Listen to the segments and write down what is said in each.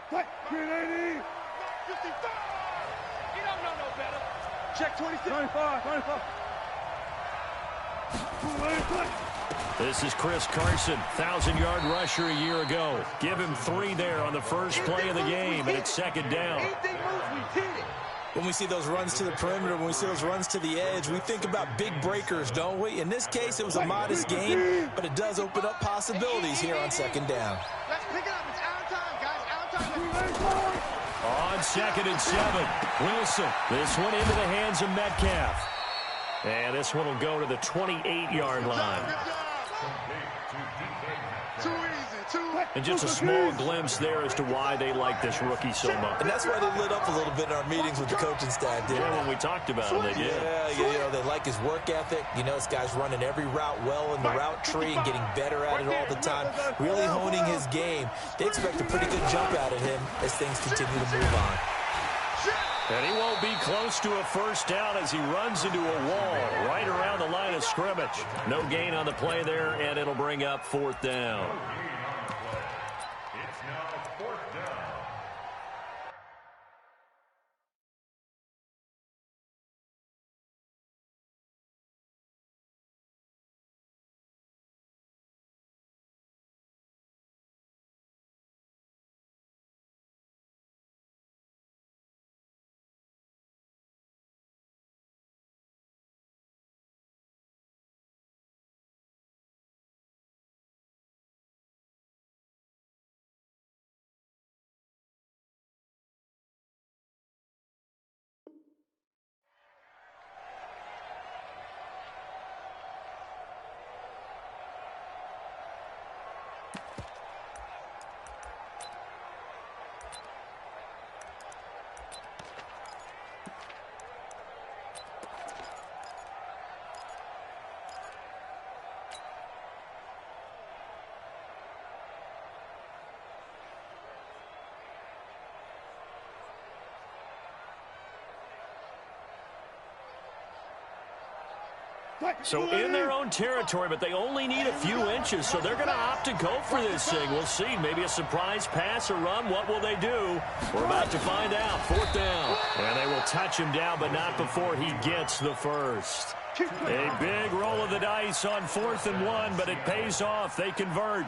380. 55. You don't know no better. Check 26. 25. 25. This is Chris Carson, 1,000-yard rusher a year ago. Give him 3 there on the first play of the game, and it's second down. When we see those runs to the perimeter, when we see those runs to the edge, we think about big breakers, don't we? In this case, it was a modest gain, but it does open up possibilities here on second down. Let's pick it up. It's our time, guys. Our time. On 2nd and 7, Wilson. This one into the hands of Metcalf. And this one will go to the 28-yard line. Too easy, too. And just a small glimpse there as to why they like this rookie so much. And that's why they lit up a little bit in our meetings with the coaching staff, didn't when we talked about him, they did. Yeah, you know, they like his work ethic. You know, this guy's running every route well in the route tree and getting better at it all the time, really honing his game. They expect a pretty good jump out of him as things continue to move on. And he won't be close to a first down as he runs into a wall right around the line of scrimmage. No gain on the play there, and it'll bring up 4th down. It's now 4th down. So in their own territory, but they only need a few inches, so they're going to opt to go for this thing. We'll see. Maybe a surprise pass or run. What will they do? We're about to find out. 4th down. And they will touch him down, but not before he gets the first. A big roll of the dice on 4th and 1, but it pays off. They convert.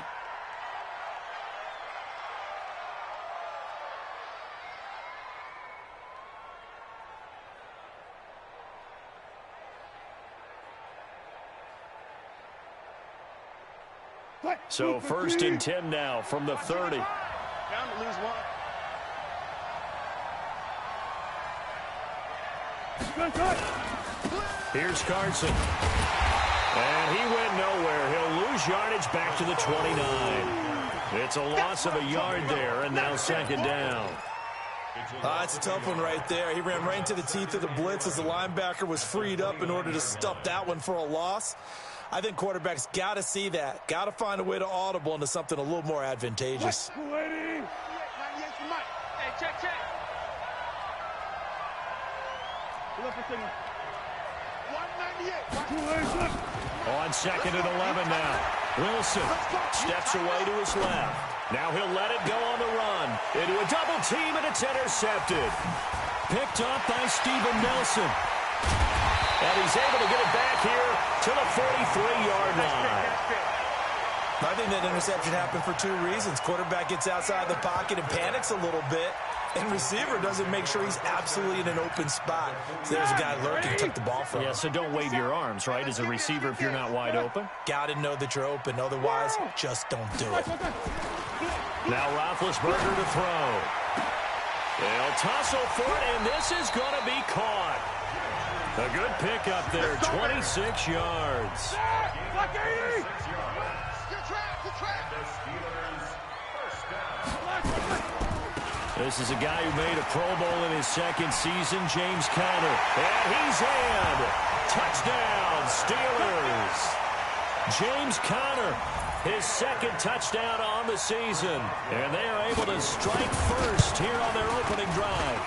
So 1st and 10 now from the 30. Down to lose 1. Here's Carson. And he went nowhere. He'll lose yardage back to the 29. It's a loss of a yard there, and now 2nd down. It's a tough one right there. He ran right into the teeth of the blitz as the linebacker was freed up in order to stuff that one for a loss. I think quarterbacks got to see that. Got to find a way to audible into something a little more advantageous. 98 for Mike. Hey, check. Look for signal. 198. On 2nd and 11 now. Wilson steps away to his left. Now he'll let it go on the run. Into a double team, and it's intercepted. Picked up by Steven Nelson. And he's able to get it back here to the 43-yard line. I think that interception happened for 2 reasons. Quarterback gets outside the pocket and panics a little bit. And receiver doesn't make sure he's absolutely in an open spot. So there's a guy lurking, took the ball from him. Yeah, so don't wave your arms, right, as a receiver if you're not wide open. Got to know that you're open. Otherwise, just don't do it. Now Roethlisberger to throw. They'll tussle for it, and this is going to be caught. A good pickup there, 26 yards. This is a guy who made a Pro Bowl in his 2nd season, James Conner. And he's in. Touchdown, Steelers. James Conner, his 2nd touchdown on the season. And they are able to strike first here on their opening drive.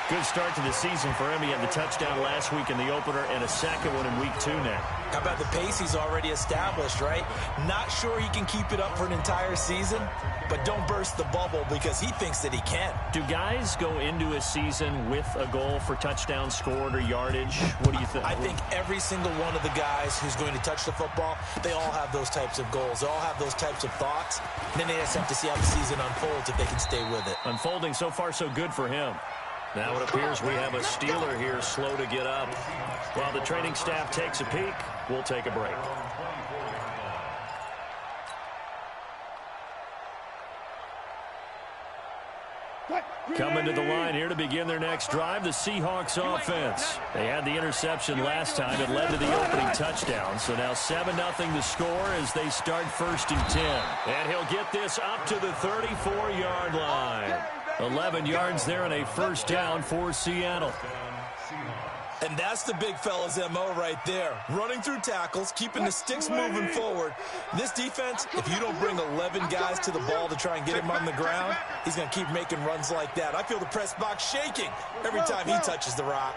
Good start to the season for him. He had the touchdown last week in the opener and a second one in week 2 now. How about the pace he's already established, right? Not sure he can keep it up for an entire season, but don't burst the bubble because he thinks that he can. Do guys go into a season with a goal for touchdowns scored or yardage? What do you think? I think every single one of the guys who's going to touch the football, they all have those types of goals. They all have those types of thoughts. And then they just have to see how the season unfolds if they can stay with it. Unfolding so far so good for him. Now it appears we have a Steeler here slow to get up. While the training staff takes a peek, we'll take a break. Coming to the line here to begin their next drive, the Seahawks offense. They had the interception last time. It led to the opening touchdown. So now 7-0 the score as they start 1st and 10. And he'll get this up to the 34-yard line. 11 yards there and a first down for Seattle. And that's the big fella's MO right there. Running through tackles, keeping the sticks moving forward. This defense, if you don't bring 11 guys to the ball to try and get him on the ground, he's going to keep making runs like that. I feel the press box shaking every time he touches the rock.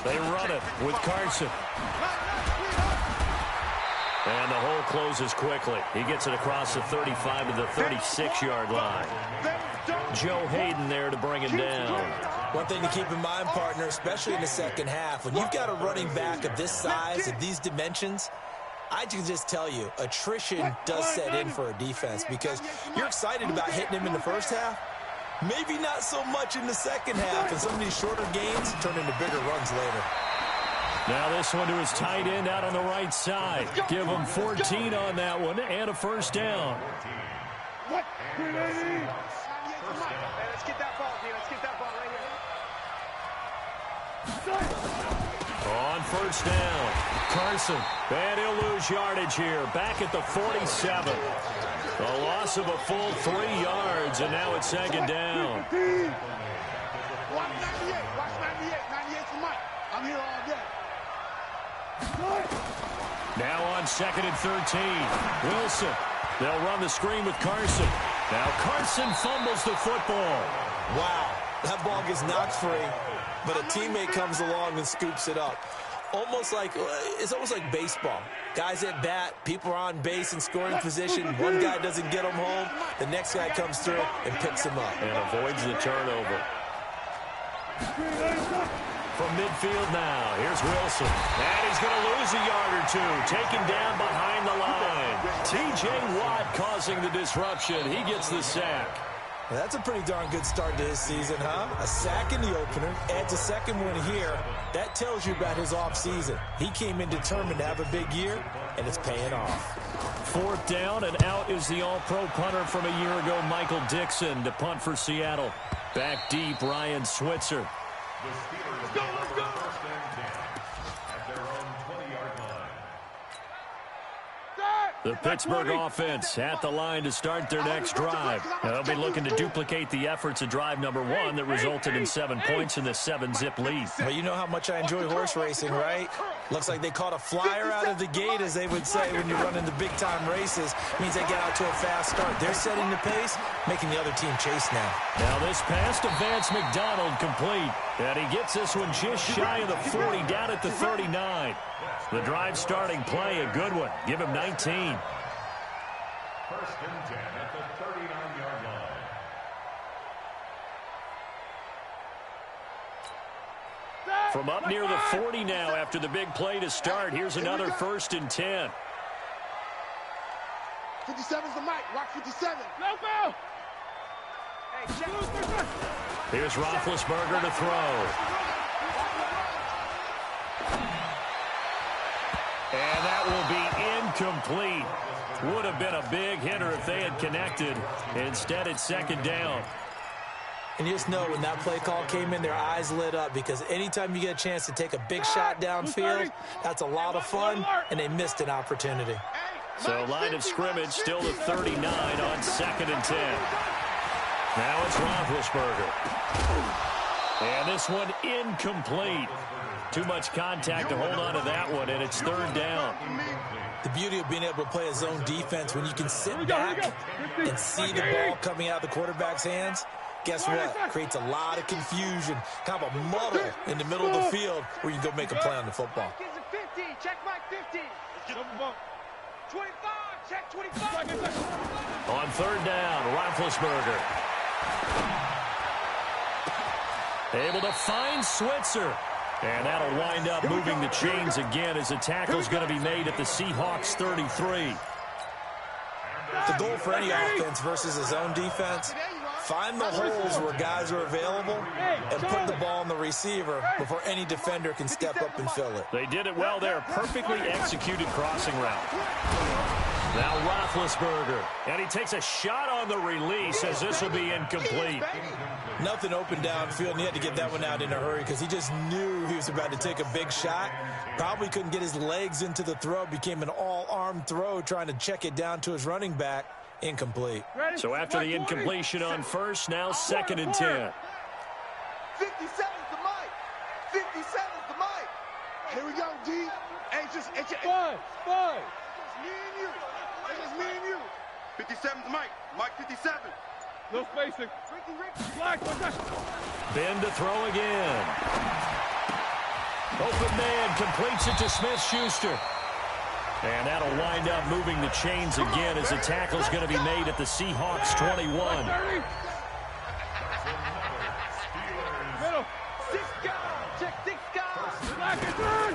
They run it with Carson. And the hole closes quickly. He gets it across the 35 to the 36-yard line. Joe Hayden there to bring him down. One thing to keep in mind, partner, especially in the second half, when you've got a running back of this size, of these dimensions, I can just tell you, attrition does set in for a defense because you're excited about hitting him in the first half. Maybe not so much in the second half, and some of these shorter gains turn into bigger runs later. Now this one to his tight end out on the right side. Give him 14 on that one and a first down. Let's get that ball, D. Let's get that ball right here. On first down, Carson. And he'll lose yardage here. Back at the 47. A loss of a full 3 yards, and now it's 2nd down. Watch 98. Watch 98. 98 for Mike. I'm here all day. Now on 2nd and 13. Wilson. They'll run the screen with Carson. Now Carson fumbles the football. Wow, that ball gets knocked free, but a teammate comes along and scoops it up. It's almost like baseball. Guys at bat, people are on base in scoring position. One guy doesn't get them home. The next guy comes through and picks him up. And avoids the turnover. From midfield now, here's Wilson. And he's going to lose a yard or two. Taken down behind the line. T.J. Watt causing the disruption. He gets the sack. That's a pretty darn good start to his season, huh? A sack in the opener, adds a second one here. That tells you about his offseason. He came in determined to have a big year, and it's paying off. 4th down, and out is the all-pro punter from a year ago, Michael Dixon, to punt for Seattle. Back deep, Ryan Switzer. Let's go, let's go. The Pittsburgh offense at the line to start their next drive. Now they'll be looking to duplicate the efforts of drive number 1 that resulted in 7 points in the 7-zip lead. Well, you know how much I enjoy horse racing, right? Looks like they caught a flyer out of the gate, as they would say when you're running the big-time races. Means they get out to a fast start. They're setting the pace, making the other team chase now. Now this pass to Vance McDonald complete. And he gets this one just shy of the 40, down at the 39. The drive starting play, a good one. Give him 19. 1st and 10 at the 39-yard line. From up near the 40 now after the big play to start. Here's another 1st and 10. 57's the mic. Watch 57. No go. Hey, check. Here's Roethlisberger to throw. And that will be incomplete. Would have been a big hitter if they had connected. Instead, it's 2nd down. And you just know when that play call came in, their eyes lit up, because anytime you get a chance to take a big shot downfield, that's a lot of fun, and they missed an opportunity. So line of scrimmage still to 39 on 2nd and 10. Now it's Roethlisberger. And this one incomplete. Too much contact to hold on to that one, and it's third down. The beauty of being able to play a zone defense when you can sit back and see the ball coming out of the quarterback's hands, guess what? Creates a lot of confusion, kind of a muddle in the middle of the field where you can go make a play on the football. Check my 50. 25, check 25. On third down, Roethlisberger. Able to find Switzer. And that'll wind up moving the chains again as the tackle's going to be made at the Seahawks 33. The goal for any offense versus a zone defense, find the holes where guys are available and put the ball on the receiver before any defender can step up and fill it. They did it well there. Perfectly executed crossing route. Now Roethlisberger. And he takes a shot on the release as this will be incomplete. Nothing open downfield, and he had to get that one out in a hurry because he just knew he was about to take a big shot. Probably couldn't get his legs into the throw. Became an all-arm throw trying to check it down to his running back. Incomplete. So after the incompletion on first, now 2nd and 10. 57's the mic. 57's the mic. Here we go, D. Hey, just five. It's me and you. It's just me and you. 57's the mic. Mike 57. No spacing. Ben to throw again. Open man completes it to Smith-Schuster. And that'll wind up moving the chains again as the tackle's going to be made at the Seahawks 21. Middle. 6 guys. Check 6 guys.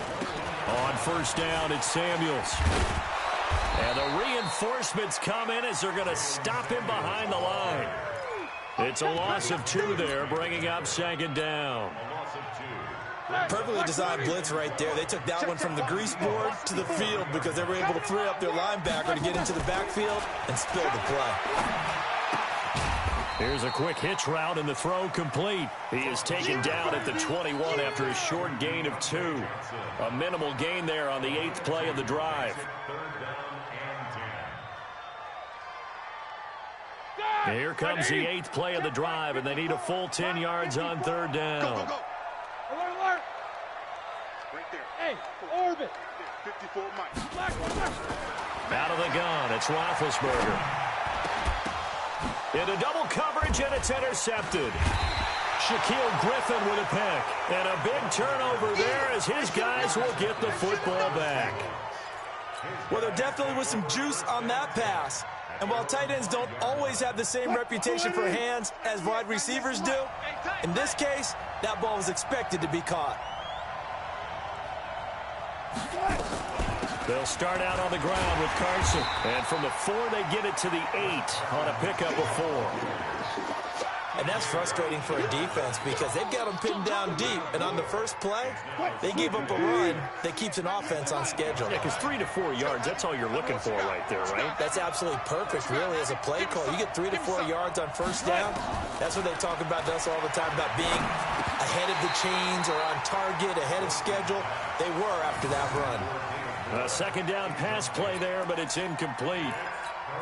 On first down, it's Samuels. And the reinforcements come in as they're going to stop him behind the line. It's a loss of 2 there, bringing up 2nd down. Perfectly designed blitz right there. They took that one from the grease board to the field because they were able to free up their linebacker to get into the backfield and spill the play. Here's a quick hitch route and the throw complete. He is taken down at the 21 after a short gain of 2. A minimal gain there on the 8th play of the drive. Here comes the 8th play of the drive, and they need a full 10 yards on third down. Alert. Right there. Hey, orbit. 54 Mike. Out of the gun, it's Roethlisberger. Into double coverage, and it's intercepted. Shaquille Griffin with a pick. And a big turnover there as his guys will get the football back. Well, there definitely was some juice on that pass. And while tight ends don't always have the same reputation for hands as wide receivers do, in this case, that ball was expected to be caught. They'll start out on the ground with Carson. And from the 4, they get it to the 8 on a pickup of 4. And that's frustrating for a defense because they've got them pinned down deep. And on the first play, they gave up a run that keeps an offense on schedule. Yeah, because 3 to 4 yards, that's all you're looking for right there, right? That's absolutely perfect, really, as a play call. You get 3 to 4 yards on first down. That's what they talk about us all the time, about being ahead of the chains or on target, ahead of schedule. They were after that run. A 2nd down pass play there, but it's incomplete.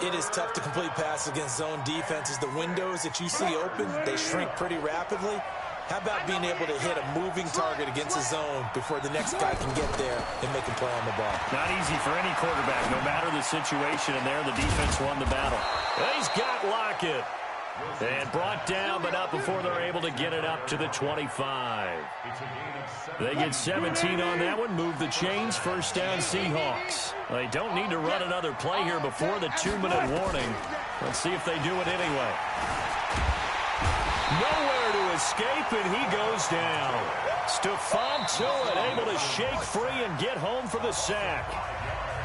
It is tough to complete passes against zone defenses. The windows that you see open, they shrink pretty rapidly. How about being able to hit a moving target against a zone before the next guy can get there and make a play on the ball? Not easy for any quarterback, no matter the situation, and there the defense won the battle. He's got Lockett. And brought down, but not before they're able to get it up to the 25. They get 17 on that one, move the chains, first down Seahawks. They don't need to run another play here before the 2-minute warning. Let's see if they do it anyway. Nowhere to escape, and he goes down. Stephon Tuitt able to shake free and get home for the sack.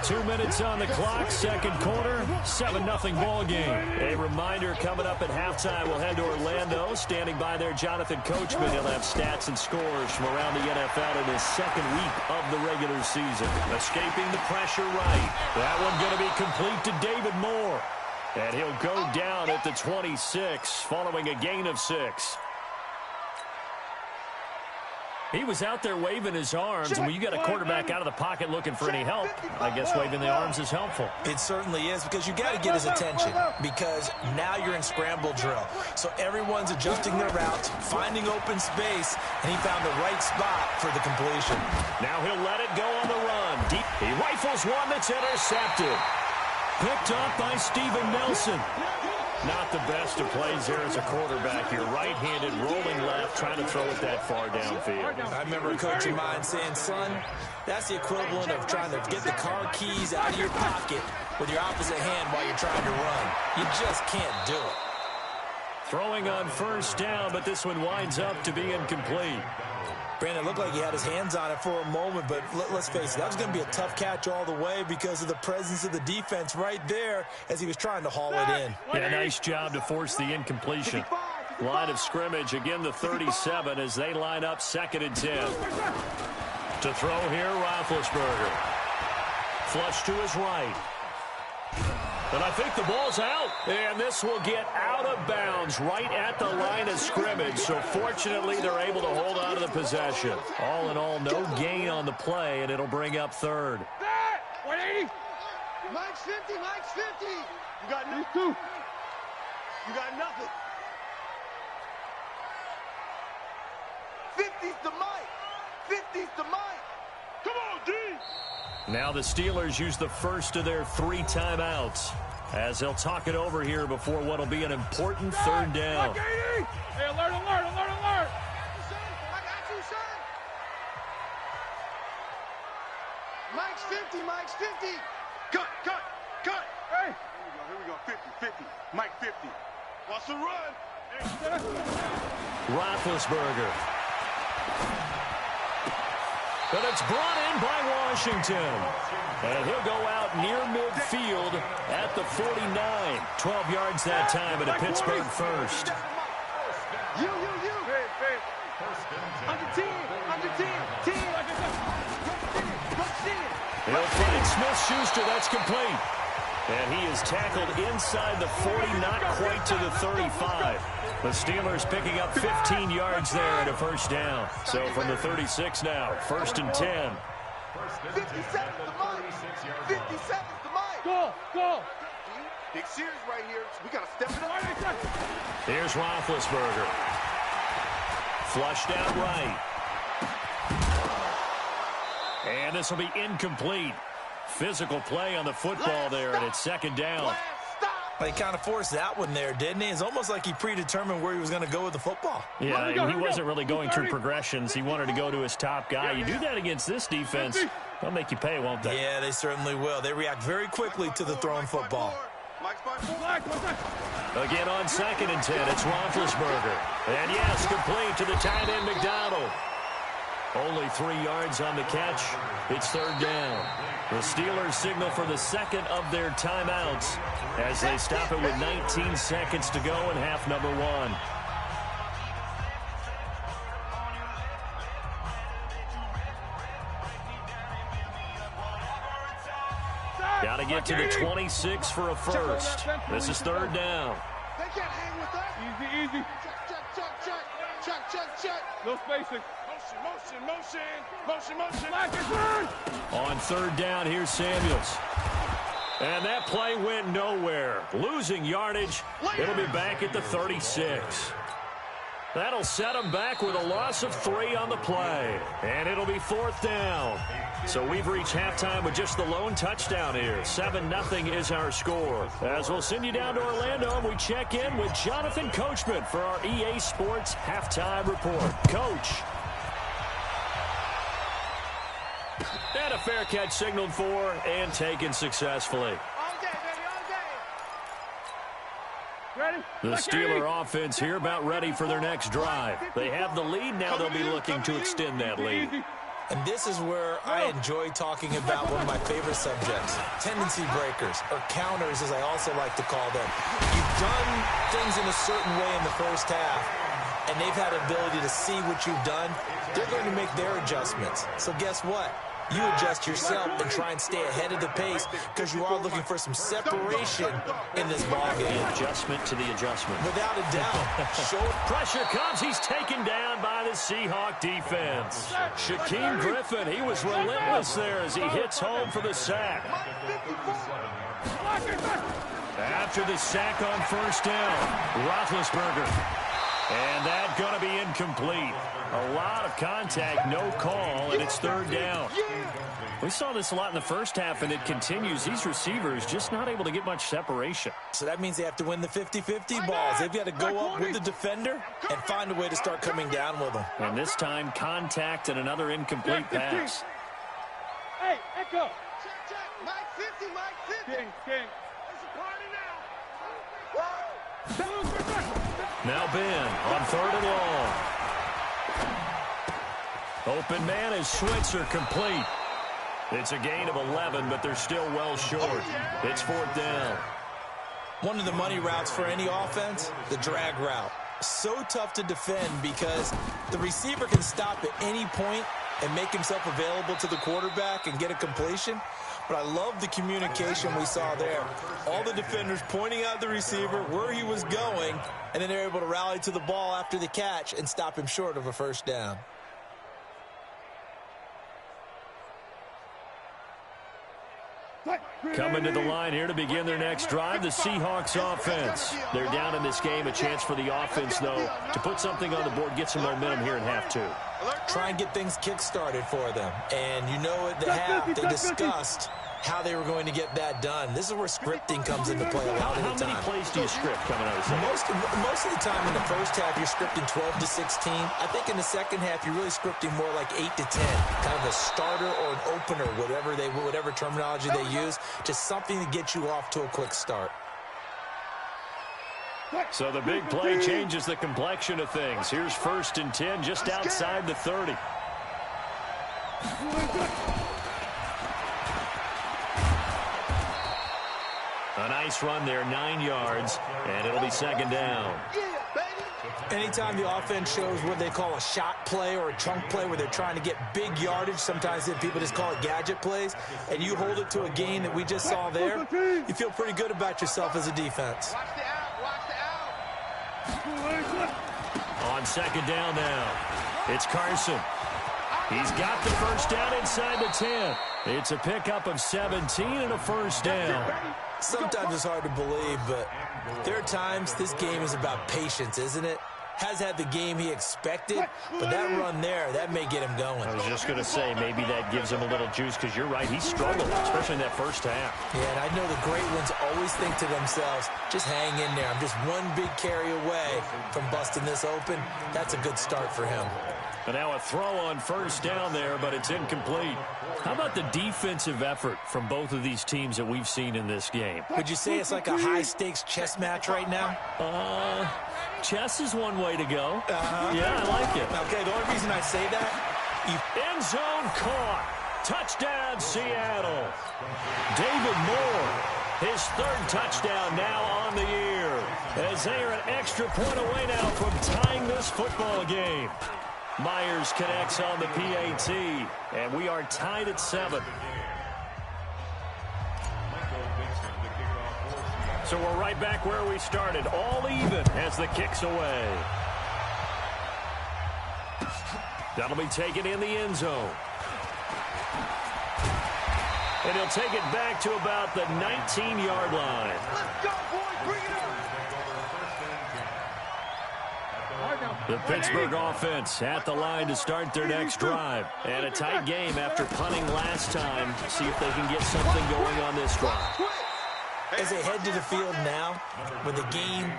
2 minutes on the clock, 2nd quarter, 7-0 ball game. A reminder coming up at halftime, we'll head to Orlando. Standing by there, Jonathan Coachman. He'll have stats and scores from around the NFL in his 2nd week of the regular season. Escaping the pressure right. That one going to be complete to David Moore. And he'll go down at the 26 following a gain of 6. He was out there waving his arms, and when you got a quarterback out of the pocket looking for any help, I guess waving the arms is helpful. It certainly is, because you got to get his attention, because now you're in scramble drill. So everyone's adjusting their routes, finding open space, and he found the right spot for the completion. Now he'll let it go on the run. Deep. He rifles one that's intercepted. Picked up by Steven Nelson. Not the best of plays there as a quarterback. You're right-handed, rolling left, trying to throw it that far downfield. I remember a coach of mine saying, son, that's the equivalent of trying to get the car keys out of your pocket with your opposite hand while you're trying to run. You just can't do it. Throwing on first down, but this one winds up to be incomplete. Brandon, it looked like he had his hands on it for a moment, but let's face it, that was going to be a tough catch all the way because of the presence of the defense right there as he was trying to haul it in. Yeah, nice job to force the incompletion. Line of scrimmage, again the 37 as they line up 2nd and 10. To throw here, Roethlisberger. Flush to his right. And I think the ball's out. And this will get out of bounds right at the line of scrimmage. So fortunately, they're able to hold on to the possession. All in all, no gain on the play, and it'll bring up 3rd. 180. Mike's 50. Mike's 50. You got nothing. You got nothing. 50's the Mike. 50's the Mike. Come on, D. Now the Steelers use the first of their 3 timeouts as they'll talk it over here before what will be an important 3rd down. Hey, alert, alert, alert, alert. I got you, son. Mike's 50, Mike's 50. Cut, cut, cut. Hey. Here we go, 50, 50. Mike 50. Watch the run. Roethlisberger. But it's brought in by Washington. And he'll go out near midfield at the 49. 12 yards that time at a Pittsburgh first. You. Under 10, under 10, 10. He'll find Smith-Schuster, that's complete. And he is tackled inside the 40, not quite to the 35. The Steelers picking up 15 yards there at a first down. So from the 36 now, 1st and 10. 57's the Mike. 57's the Mike. Go. Big series right here. We got to step it up. Here's Roethlisberger. Flushed out right. And this will be incomplete. Physical play on the football there, and it's 2nd down. He kind of forced that one there, didn't he? It's almost like he predetermined where he was going to go with the football. Yeah, he wasn't really going through progressions. He wanted to go to his top guy. You do that against this defense, they'll make you pay, won't they? Yeah, they certainly will. They react very quickly to the thrown football. Again on 2nd and 10, it's Roethlisberger. And yes, complete to the tight end, McDonald. Only 3 yards on the catch. It's 3rd down. The Steelers signal for the 2nd of their timeouts as they stop it with 19 seconds to go in half number 1. Got to get to the 26 for a first. This is 3rd down. They can't hang with us. Easy. Check. No spacing. Motion. On 3rd down, here's Samuels. And that play went nowhere. Losing yardage. It'll be back at the 36. That'll set them back with a loss of 3 on the play. And it'll be 4th down. So we've reached halftime with just the lone touchdown here. 7-0 is our score. As we'll send you down to Orlando, and we check in with Jonathan Coachman for our EA Sports Halftime Report. Coach. And a fair catch signaled for and taken successfully. The Steeler offense here about ready for their next drive. They have the lead. Now they'll be looking to extend that lead. And this is where I enjoy talking about one of my favorite subjects, tendency breakers, or counters as I also like to call them. You've done things in a certain way in the first half, and they've had the ability to see what you've done. They're going to make their adjustments. So guess what? you adjust yourself and try and stay ahead of the pace because you are looking for some separation in this ballgame. Adjustment to the adjustment. Without a doubt. Short pressure comes. He's taken down by the Seahawk defense. Shaquem Griffin, he was relentless there as he hits home for the sack. After the sack on first down, Roethlisberger. And that's going to be incomplete. A lot of contact, no call, and it's third down. We saw this a lot in the first half, and it continues. These receivers just not able to get much separation. So that means they have to win the 50-50 balls. They've got to go up with the defender and find a way to start coming down with them. And this time, contact and another incomplete pass. Hey, Echo. Check. Mike 50, Mike 50. King. It's a party now. Now Ben on third and long. Open man is Switzer, complete. It's a gain of 11, but they're still well short. It's fourth down. One of the money routes for any offense, the drag route. So tough to defend because the receiver can stop at any point and make himself available to the quarterback and get a completion. But I love the communication we saw there. All the defenders pointing out the receiver where he was going, and then they're able to rally to the ball after the catch and stop him short of a first down. Coming to the line here to begin their next drive, the Seahawks offense. They're down in this game. A chance for the offense, though, to put something on the board, get some momentum here in half two. Try and get things kick-started for them. And you know at the half, they discussed how they were going to get that done. This is where scripting comes into play a lot of the time. How many plays do you script coming out of the second? Most of the time in the first half, you're scripting 12 to 16. I think in the second half, you're really scripting more like 8 to 10. Kind of a starter or an opener, whatever terminology they use. Just something to get you off to a quick start. So the big play changes the complexion of things. Here's first and 10 just outside the 30. A nice run there, 9 yards, and it'll be second down. Anytime the offense shows what they call a shot play or a chunk play where they're trying to get big yardage, sometimes people just call it gadget plays, and you hold it to a gain that we just saw there, you feel pretty good about yourself as a defense. On second down now, it's Carson. He's got the first down inside the 10. It's a pickup of 17 and a first down. Sometimes it's hard to believe, but there are times this game is about patience, isn't it? Has had the game he expected, but that run there, that may get him going. I was just going to say, maybe that gives him a little juice, because you're right, he struggled, especially in that first half. Yeah, and I know the great ones always think to themselves, just hang in there. I'm just one big carry away from busting this open. That's a good start for him. And now a throw on first down there, but it's incomplete. How about the defensive effort from both of these teams that we've seen in this game? Would you say it's like a high-stakes chess match right now? Chess is one way to go. Yeah, I like it. Okay, the only reason I say that, end zone caught. Touchdown, Seattle. David Moore, his third touchdown now on the year, as they are an extra point away now from tying this football game. Myers connects on the PAT, and we are tied at 7. So we're right back where we started, all even as the kick's away. That'll be taken in the end zone. And he'll take it back to about the 19-yard line. Let's go, boys. Bring it on. The Pittsburgh offense at the line to start their next drive. And a tight game after punting last time. See if they can get something going on this drive. as they head to the field now, with the game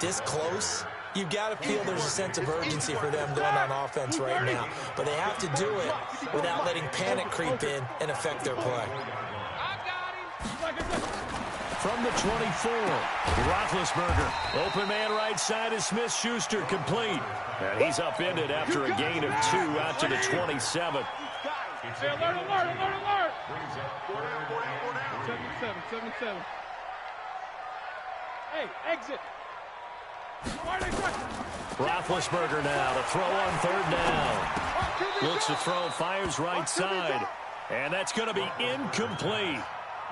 this close, you've got to feel there's a sense of urgency for them going on offense right now. But they have to do it without letting panic creep in and affect their play. From the 24, Roethlisberger. Open man right side is Smith-Schuster, complete. And he's upended after a gain of 2 out to the 27. Hey, alert, alert, alert, alert! 77. Hey, exit! Roethlisberger now to throw on third down. Looks to throw, fires right side. And that's going to be incomplete.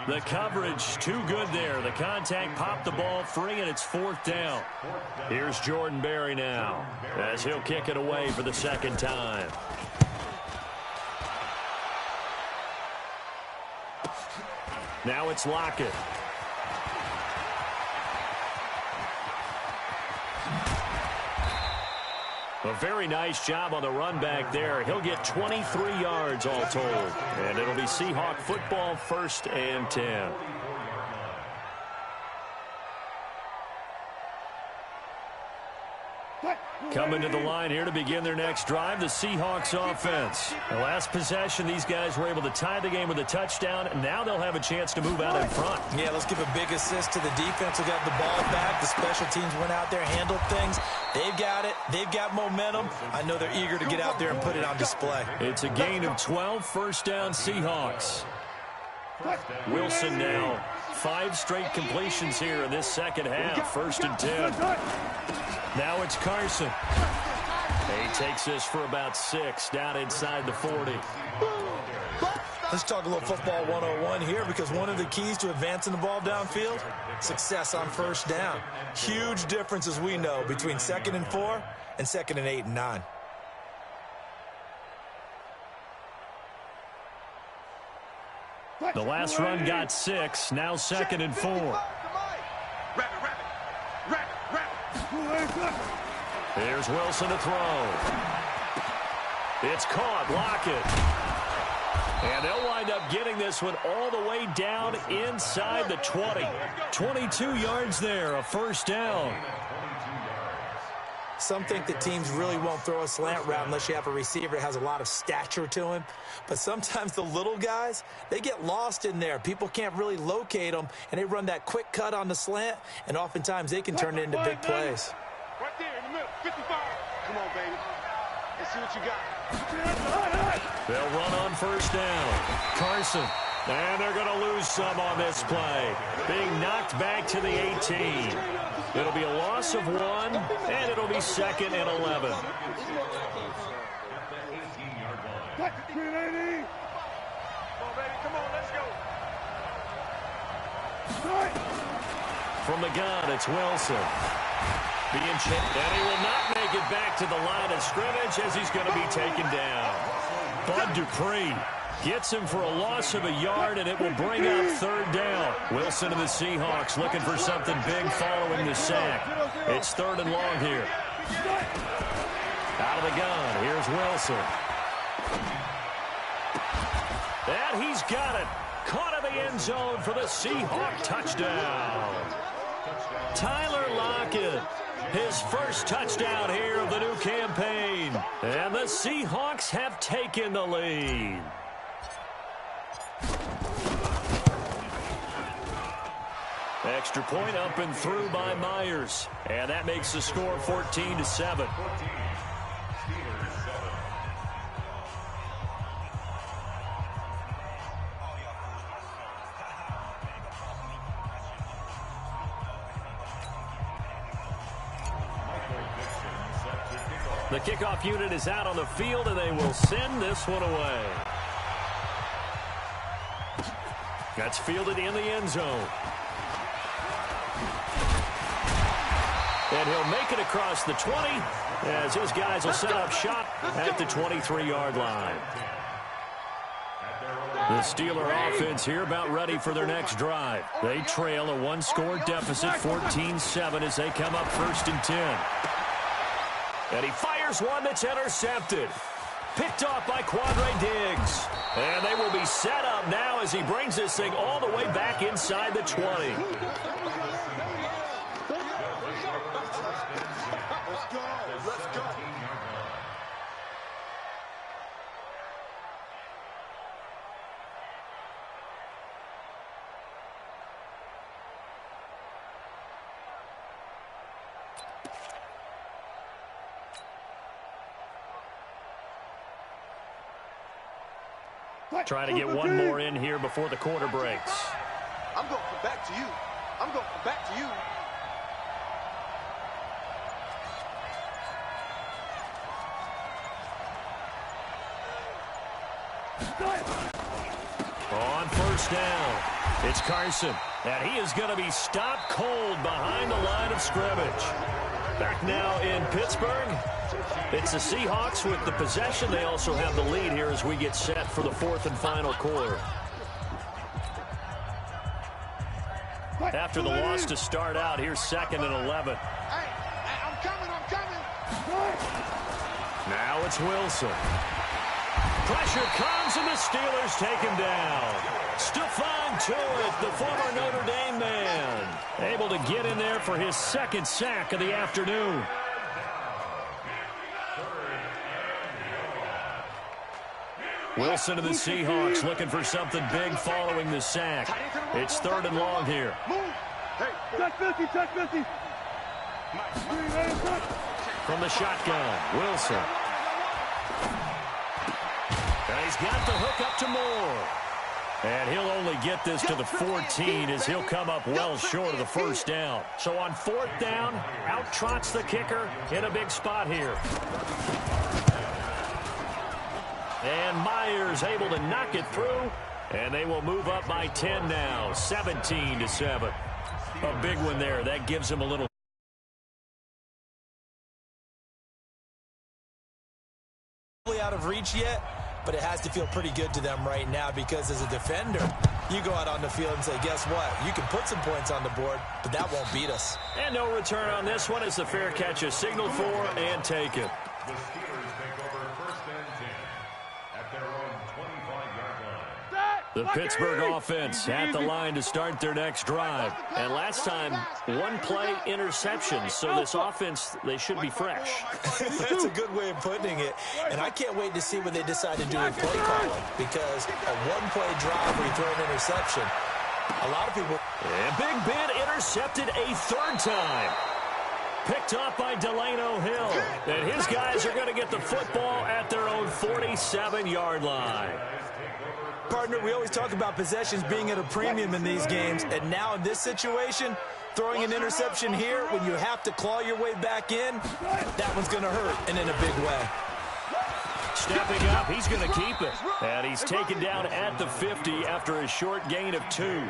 The coverage too good there. The contact popped the ball free, and it's 4th down. Here's Jordan Berry now as he'll kick it away for the second time. Now it's Lockett. A very nice job on the run back there. He'll get 23 yards all told. And it'll be Seahawk football, 1st and 10. Coming to the line here to begin their next drive, the Seahawks offense. The last possession, these guys were able to tie the game with a touchdown. Now they'll have a chance to move out in front. Yeah, let's give a big assist to the defense who got the ball back. The special teams went out there, handled things. They've got it. They've got momentum. I know they're eager to get out there and put it on display. It's a gain of 12, 1st down Seahawks. Wilson now. 5 straight completions here in this second half. 1st and 10. Now it's Carson. He takes this for about 6 down inside the 40. Let's talk a little football 101 here, because one of the keys to advancing the ball downfield, success on 1st down. Huge difference, as we know, between 2nd and 4 and 2nd and 8 and 9. The last run got 6. Now 2nd and 4. Here's Wilson to throw. It's caught. Lockett. And they'll wind up getting this one all the way down inside the 20. 22 yards there, a 1st down. Some think that teams really won't throw a slant route unless you have a receiver that has a lot of stature to him. But sometimes the little guys, they get lost in there. People can't really locate them, and they run that quick cut on the slant, and oftentimes they can turn it into big plays. Right there in the middle, 55. Come on, baby. Let's see what you got. They'll run on 1st down. Carson. And they're going to lose some on this play. Being knocked back to the 18. It'll be a loss of 1, and it'll be 2nd and 11. Come on, baby. Come on, let's go. From the gun, it's Wilson. Being chipped, and he will not make it back to the line of scrimmage as he's going to be taken down. Bud Dupree gets him for a loss of a yard, and it will bring up 3rd down. Wilson and the Seahawks looking for something big following the sack. It's 3rd and long here. Out of the gun, here's Wilson. And he's got it. Caught in the end zone for the Seahawk touchdown. Tyler Lockett, his 1st touchdown here of the new campaign. And the Seahawks have taken the lead. Extra point up and through by Myers. And that makes the score 14-7. The kickoff unit is out on the field, and they will send this one away. That's fielded in the end zone. And he'll make it across the 20 as his guys will set up shop at the 23-yard line. The Steeler offense here about ready for their next drive. They trail a 1-score deficit, 14-7, as they come up 1st and 10. And he fires one that's intercepted. Picked off by Quandre Diggs. And they will be set up now as he brings this thing all the way back inside the 20. Let's go. Trying to get one more in here before the quarter breaks. I'm going to come back to you. I'm going to come back to you. On first down, it's Carson. And he is going to be stopped cold behind the line of scrimmage. Back now in Pittsburgh. It's the Seahawks with the possession. They also have the lead here as we get set for the fourth and final quarter. After the loss to start out, here's 2nd and 11. Hey, I'm coming. Now it's Wilson. Pressure comes, and the Steelers take him down. Stephon Tuitt, the former Notre Dame man, able to get in there for his 2nd sack of the afternoon. Wilson to the Seahawks looking for something big following the sack. It's 3rd and long here. Check 50. From the shotgun, Wilson. And he's got the hook up to Moore. And he'll only get this to the 14 as he'll come up well short of the first down. So on 4th down, out trots the kicker in a big spot here. And Myers able to knock it through. And they will move up by 10 now, 17-7. A big one there. That gives them a little. Out of reach yet, but it has to feel pretty good to them right now because as a defender, you go out on the field and say, guess what? You can put some points on the board, but that won't beat us. And no return on this one as the fair catch is signaled for and taken. The Steelers take over 1st and 10 at their own 25-yard line. The Pittsburgh offense at the line to start their next drive. And last time, 1-play interception. So this offense, they should be fresh. That's a good way of putting it. And I can't wait to see what they decide to do in play calling. Because a 1-play drive where you throw an interception, a lot of people. And Big Ben intercepted a 3rd time. Picked off by Delano Hill. And his guys are going to get the football at their own 47-yard line. Partner, we always talk about possessions being at a premium in these games, and now in this situation, throwing an interception here when you have to claw your way back in, that one's going to hurt, and in a big way. Stepping up, he's going to keep it. And he's taken down at the 50 after a short gain of 2.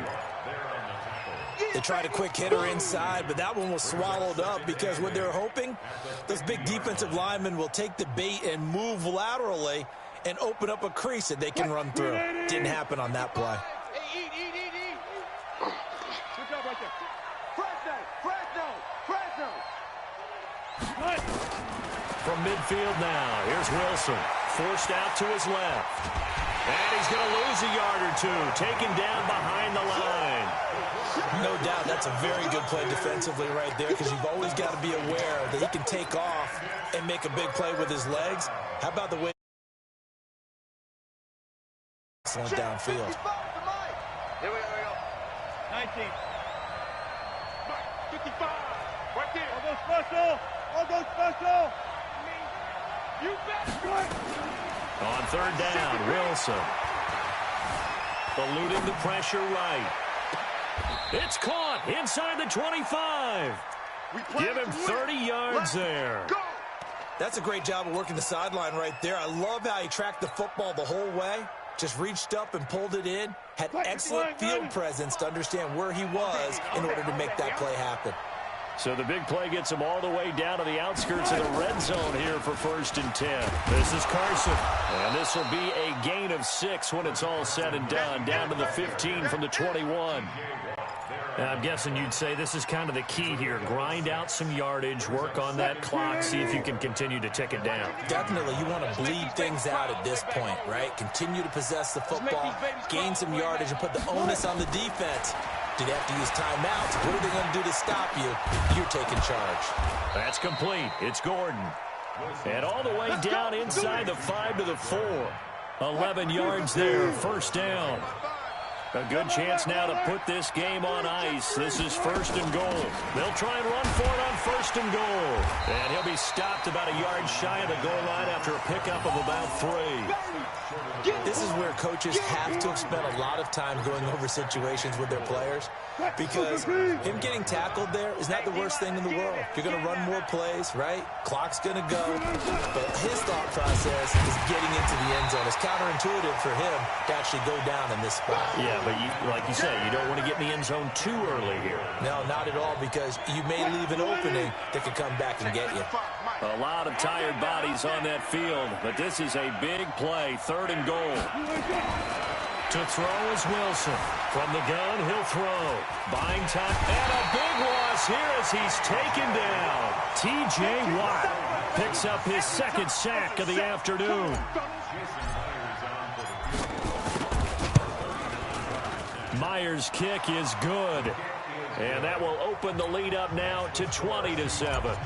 They tried a quick hitter inside, but that one was swallowed up because what they're hoping, those big defensive linemen will take the bait and move laterally and open up a crease that they can run through. Didn't happen on that play. Eat. Good job right there. Fresno. From midfield now, here's Wilson. Forced out to his left. And he's going to lose a yard or two. Taken down behind the line. No doubt that's a very good play defensively right there because you've always got to be aware that he can take off and make a big play with his legs. How about the way excellent downfield. Here we go. 19. 55. Right there. I'll go special. You bet. On 3rd down, Wilson. Eluding the pressure right. It's caught inside the 25. Give him 30 yards there. Go. That's a great job of working the sideline right there. I love how he tracked the football the whole way. Just reached up and pulled it in. Had excellent field presence to understand where he was in order to make that play happen. So the big play gets him all the way down to the outskirts of the red zone here for 1st and 10. This is Carson. And this will be a gain of 6 when it's all said and done. Down to the 15 from the 21. And I'm guessing you'd say this is kind of the key here. Grind out some yardage, work on that clock, see if you can continue to tick it down. Definitely, you want to bleed things out at this point, right? Continue to possess the football, gain some yardage, and put the onus on the defense. Do they have to use timeouts? What are they going to do to stop you? You're taking charge. That's complete. It's Gordon. And all the way down inside the 5 to the 4. 11 yards there, 1st down. A good chance now to put this game on ice. This is 1st and goal. They'll try and run for it on 1st and goal. And he'll be stopped about a yard shy of the goal line after a pickup of about 3. This is where coaches have to have spent a lot of time going over situations with their players, because him getting tackled there is not the worst thing in the world. You're going to run more plays, right? Clock's going to go. But his thought process is getting into the end zone. It's counterintuitive for him to actually go down in this spot. Yeah, but like you say, you don't want to get in the end zone too early here. No, not at all, because you may leave an opening that could come back and get you. A lot of tired bodies on that field, but this is a big play. 3rd and goal. To throw is Wilson. From the gun, he'll throw. Buying time, and a big loss here as he's taken down. T.J. Watt picks up his 2nd sack of the afternoon. Myers' kick is good. And that will open the lead up now to 20-7.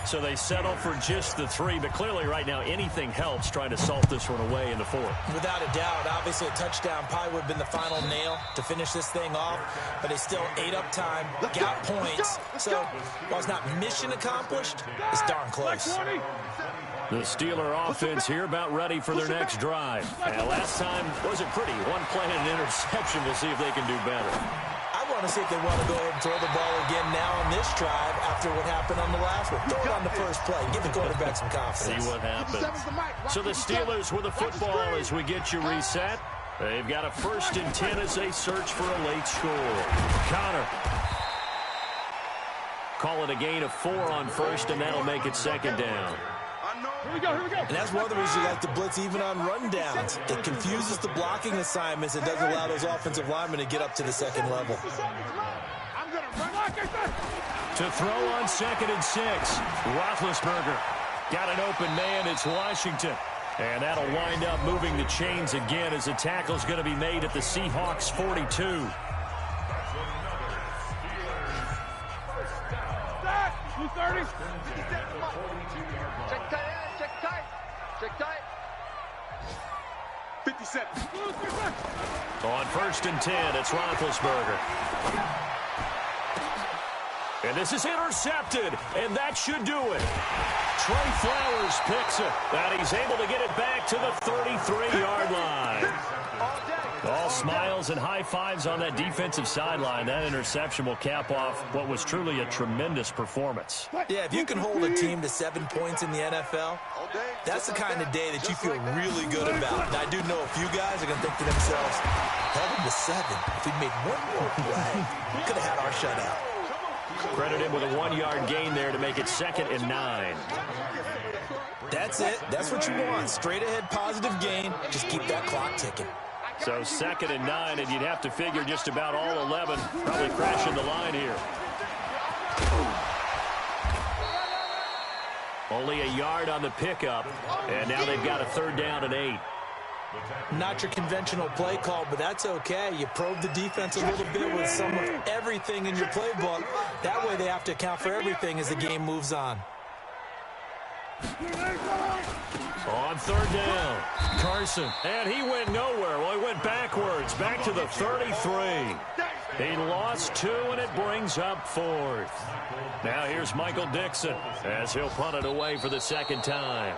So they settle for just the 3, but clearly right now anything helps trying to salt this one away in the 4th. Without a doubt, obviously a touchdown probably would have been the final nail to finish this thing off, but they still ate up time, got points. So while it's not mission accomplished, it's darn close. The Steeler offense here about ready for their next drive. And last time wasn't pretty. One play and an interception. We'll see if they can do better. I want to see if they want to go ahead and throw the ball again now on this drive after what happened on the last one. Throw it on the first play. Give the quarterback some confidence. See what happens. So the Steelers with the football as we get you reset. They've got a 1st and 10 as they search for a late score. Connor. Call it a gain of 4 on 1st, and that'll make it 2nd down. Here we go. And that's one of the reasons you like to blitz even on rundowns. It confuses the blocking assignments and doesn't allow those offensive linemen to get up to the 2nd level. To throw on 2nd and 6. Roethlisberger got an open man. It's Washington. And that'll wind up moving the chains again as the tackle's going to be made at the Seahawks 42. Check tight. Check tight. 57. On 1st and 10, it's Roethlisberger. And this is intercepted, and that should do it. Trey Flowers picks it, and he's able to get it back to the 33-yard line. All smiles and high fives on that defensive sideline. That interception will cap off what was truly a tremendous performance. Yeah, if you can hold a team to 7 points in the NFL, that's the kind of day that you feel really good about. And I do know a few guys are going to think to themselves, 7 to 7. If we'd made one more play, we could have had our shutout. Credit him with a 1-yard gain there to make it 2nd and 9. That's it. That's what you want. Straight ahead positive gain. Just keep that clock ticking. So 2nd and 9, and you'd have to figure just about all 11 probably crashing the line here. Only a yard on the pickup, and now they've got a 3rd down and 8. Not your conventional play call, but that's okay. You probe the defense a little bit with some of everything in your playbook. That way they have to account for everything as the game moves on. On 3rd down, Carson, and he went nowhere. Well, he went backwards, back to the 33. He lost 2, and it brings up 4th. Now here's Michael Dixon as he'll punt it away for the 2nd time.